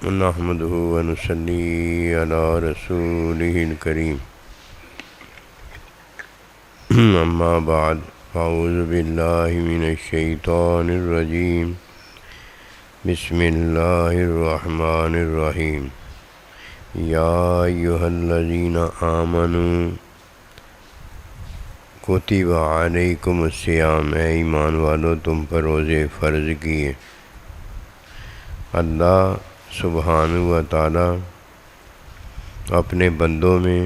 نحمده ونصلي على رسوله الكريم اما بعد اعوذ باللہ من الشیطان الرجیم بسم اللہ الرحمن الرحیم یا ایھا الذین آمنوا کتب علیکم الصیام، اے ایمان والو تم پر روزے فرض کیے۔ اللہ سبحانہ و تعالی اپنے بندوں میں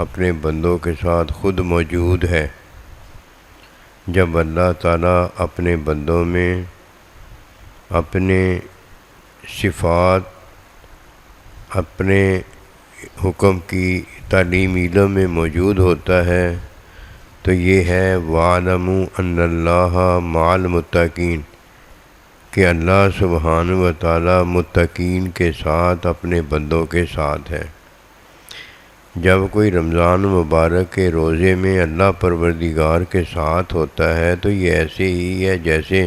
اپنے بندوں کے ساتھ خود موجود ہے۔ جب اللہ تعالیٰ اپنے بندوں میں اپنے صفات، اپنے حکم کی تعلیم علم میں موجود ہوتا ہے تو یہ ہے وَاعْلَمُوا أَنَّ اللَّهَ مَعَ الْمُتَّقِينَ، کہ اللہ سبحانہ و تعالیٰ متقین کے ساتھ اپنے بندوں کے ساتھ ہے۔ جب کوئی رمضان مبارک کے روزے میں اللہ پروردگار کے ساتھ ہوتا ہے تو یہ ایسے ہی ہے جیسے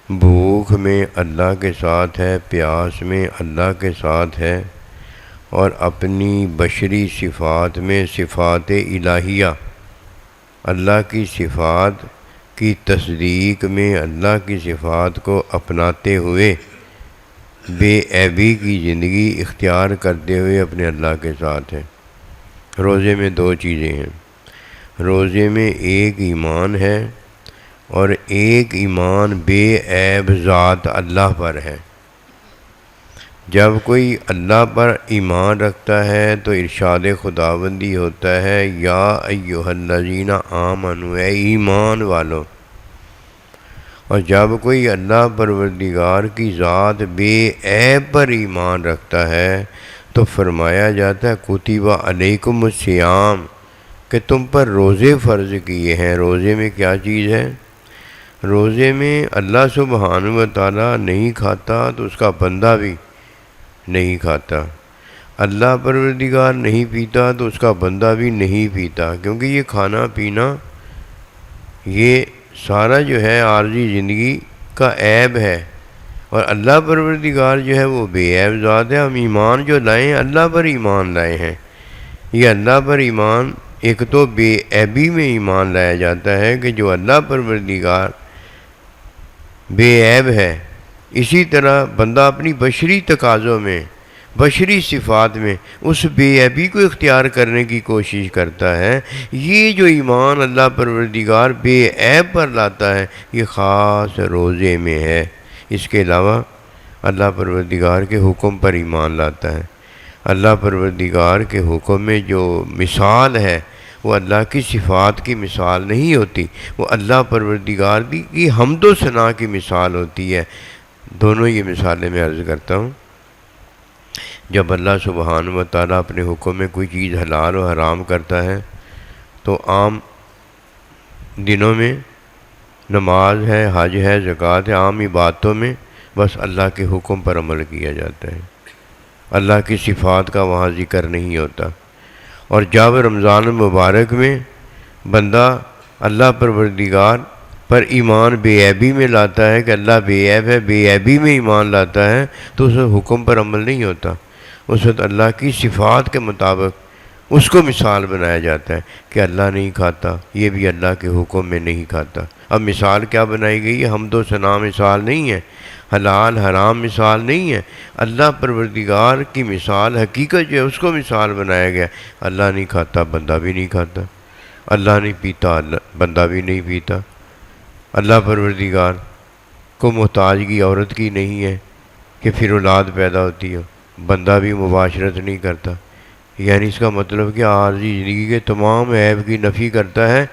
بھوک میں اللہ کے ساتھ ہے، پیاس میں اللہ کے ساتھ ہے، اور اپنی بشری صفات میں صفات الہیہ، اللہ کی صفات کی تصدیق میں اللہ کی صفات کو اپناتے ہوئے بے عیبی کی زندگی اختیار کرتے ہوئے اپنے اللہ کے ساتھ ہے۔ روزے میں دو چیزیں ہیں، روزے میں ایک ایمان ہے اور ایک ایمان بے عیب ذات اللہ پر ہے۔ جب کوئی اللہ پر ایمان رکھتا ہے تو ارشاد خداوندی ہوتا ہے یا ایھا الذین آمنوا، اے ایمان والو۔ اور جب کوئی اللہ پروردگار کی ذات بے عیب پر ایمان رکھتا ہے تو فرمایا جاتا ہے کتب علیکم الصیام، کہ تم پر روزے فرض کیے ہیں۔ روزے میں کیا چیز ہے؟ روزے میں اللہ سبحانہ و تعالیٰ نہیں کھاتا تو اس کا بندہ بھی نہیں کھاتا، اللہ پروردگار نہیں پیتا تو اس کا بندہ بھی نہیں پیتا، کیونکہ یہ کھانا پینا یہ سارا جو ہے عارضی زندگی کا عیب ہے، اور اللہ پروردگار جو ہے وہ بے عیب ذات ہے۔ ہم ایمان جو لائے ہیں اللہ پر ایمان لائے ہیں۔ یہ اللہ پر ایمان ایک تو بے عیبی میں ایمان لایا جاتا ہے کہ جو اللہ پروردگار بے عیب ہے، اسی طرح بندہ اپنی بشری تقاضوں میں بشری صفات میں اس بے عیبی کو اختیار کرنے کی کوشش کرتا ہے۔ یہ جو ایمان اللہ پروردگار بے عیب پر لاتا ہے یہ خاص روزے میں ہے۔ اس کے علاوہ اللہ پروردگار کے حکم پر ایمان لاتا ہے۔ اللہ پروردگار کے حکم میں جو مثال ہے وہ اللہ کی صفات کی مثال نہیں ہوتی، وہ اللہ پروردگار کی حمد و ثنا کی مثال ہوتی ہے۔ دونوں یہ مثالیں میں عرض کرتا ہوں۔ جب اللہ سبحانہ و تعالیٰ اپنے حکم میں کوئی چیز حلال و حرام کرتا ہے تو عام دنوں میں نماز ہے، حج ہے، زکوٰۃ ہے، عام عبادتوں میں بس اللہ کے حکم پر عمل کیا جاتا ہے، اللہ کی صفات کا وہاں ذکر نہیں ہوتا۔ اور جب رمضان مبارک میں بندہ اللہ پروردگار پر ایمان بے عیبی میں لاتا ہے کہ اللہ بے عیب ہے، بے عیبی میں ایمان لاتا ہے تو اس حکم پر عمل نہیں ہوتا، اس وقت اللہ کی صفات کے مطابق اس کو مثال بنایا جاتا ہے کہ اللہ نہیں کھاتا، یہ بھی اللہ کے حکم میں نہیں کھاتا۔ اب مثال کیا بنائی گئی ہے؟ حمد و ثنا مثال نہیں ہے، حلال حرام مثال نہیں ہے، اللہ پروردگار کی مثال حقیقت جو ہے اس کو مثال بنایا گیا۔ اللہ نہیں کھاتا، بندہ بھی نہیں کھاتا، اللہ نہیں پیتا، بندہ بھی نہیں پیتا، اللہ پروردگار کو محتاجگی عورت کی نہیں ہے کہ پھر اولاد پیدا ہوتی ہو، بندہ بھی مباشرت نہیں کرتا، یعنی اس کا مطلب کہ عارضی زندگی کے تمام عیب کی نفی کرتا ہے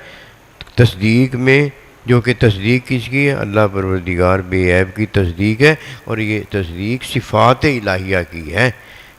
تصدیق میں، جو کہ تصدیق کس کی ہے؟ اللہ پروردگار بے عیب کی تصدیق ہے، اور یہ تصدیق صفات الہیہ کی ہے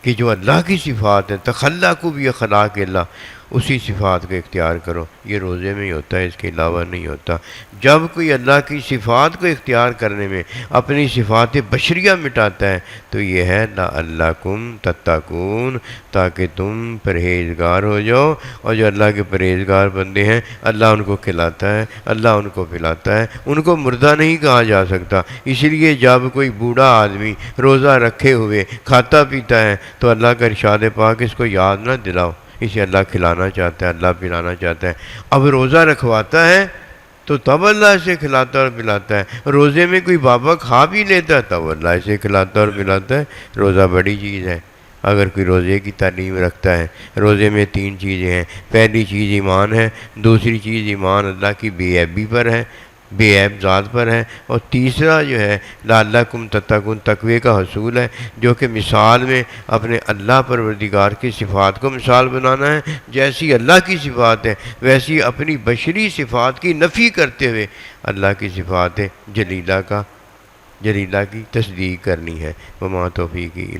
کہ جو اللہ کی صفات ہیں تخلقوا بی اخلاق اللہ، اسی صفات کو اختیار کرو۔ یہ روزے میں ہی ہوتا ہے، اس کے علاوہ نہیں ہوتا۔ جب کوئی اللہ کی صفات کو اختیار کرنے میں اپنی صفات بشریہ مٹاتا ہے تو یہ ہے لعلکم تتقون، تاکہ تم پرہیزگار ہو جاؤ۔ اور جو اللہ کے پرہیزگار بندے ہیں اللہ ان کو کھلاتا ہے، اللہ ان کو پلاتا ہے، ان کو مردہ نہیں کہا جا سکتا۔ اس لیے جب کوئی بوڑھا آدمی روزہ رکھے ہوئے کھاتا پیتا ہے تو اللہ کا ارشاد پاک اس کو یاد نہ دلاؤ، اسے اللہ کھلانا چاہتا ہے، اللہ پلانا چاہتا ہے۔ اب روزہ رکھواتا ہے تو تب اللہ اسے کھلاتا اور پلاتا ہے۔ روزے میں کوئی بابا کھا بھی لیتا ہے تب اللہ اسے کھلاتا اور پلاتا ہے۔ روزہ بڑی چیز ہے۔ اگر کوئی روزے کی تعلیم رکھتا ہے، روزے میں 3 چیزیں ہیں۔ پہلی چیز ایمان ہے، دوسری چیز ایمان اللہ کی بے عیبی پر ہے، بے عیب ذات پر ہے، اور تیسرا جو ہے لعلکم تتقون تقوی کا حصول ہے، جو کہ مثال میں اپنے اللہ پروردگار کی صفات کو مثال بنانا ہے۔ جیسی اللہ کی صفات ہے ویسی اپنی بشری صفات کی نفی کرتے ہوئے اللہ کی صفات جلیلہ کی تصدیق کرنی ہے۔ وما توفیقی